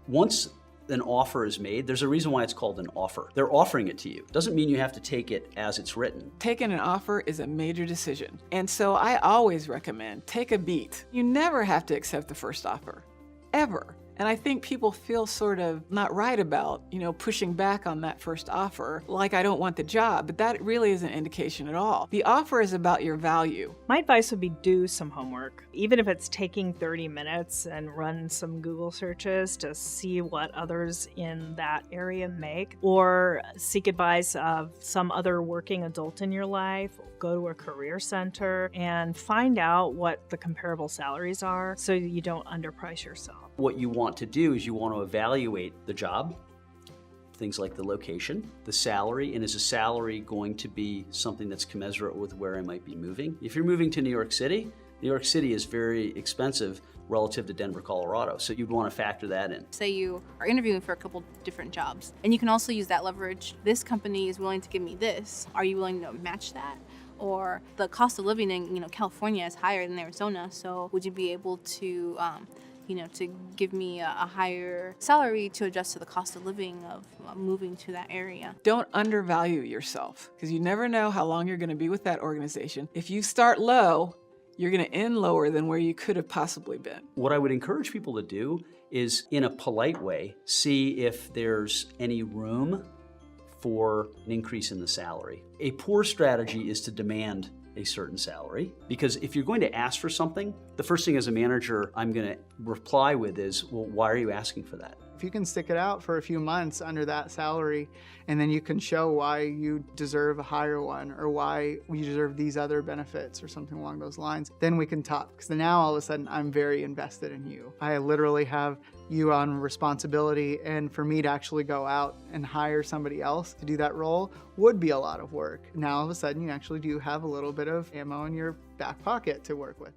Once an offer is made, there's a reason why it's called an offer. They're offering it to you. Doesn't mean you have to take it as it's written. Taking an offer is a major decision. And so I always recommend take a beat. You never have to accept the first offer, ever. And I think people feel sort of not right about, pushing back on that first offer, like I don't want the job, but that really isn't an indication at all. The offer is about your value. My advice would be do some homework, even if it's taking 30 minutes and run some Google searches to see what others in that area make, or seek advice of some other working adult in your life. Go to a career center and find out what the comparable salaries are so you don't underprice yourself. What you want to do is you want to evaluate the job, things like the location, the salary, and is the salary going to be something that's commensurate with where I might be moving? If you're moving to New York City is very expensive relative to Denver, Colorado, so you'd want to factor that in. Say you are interviewing for a couple different jobs, and you can also use that leverage. This company is willing to give me this. Are you willing to match that? Or the cost of living in California is higher than Arizona, so would you be able to to give me a higher salary to adjust to the cost of living of moving to that area? Don't undervalue yourself, because you never know how long you're going to be with that organization. If you start low, you're going to end lower than where you could have possibly been. What I would encourage people to do is, in a polite way, see if there's any room for an increase in the salary. A poor strategy is to demand a certain salary, because if you're going to ask for something, the first thing as a manager I'm going to reply with is, well, why are you asking for that? If you can stick it out for a few months under that salary, and then you can show why you deserve a higher one or why you deserve these other benefits or something along those lines, then we can talk. Because now all of a sudden I'm very invested in you. I literally have you on responsibility, and for me to actually go out and hire somebody else to do that role would be a lot of work. Now all of a sudden you actually do have a little bit of ammo in your back pocket to work with.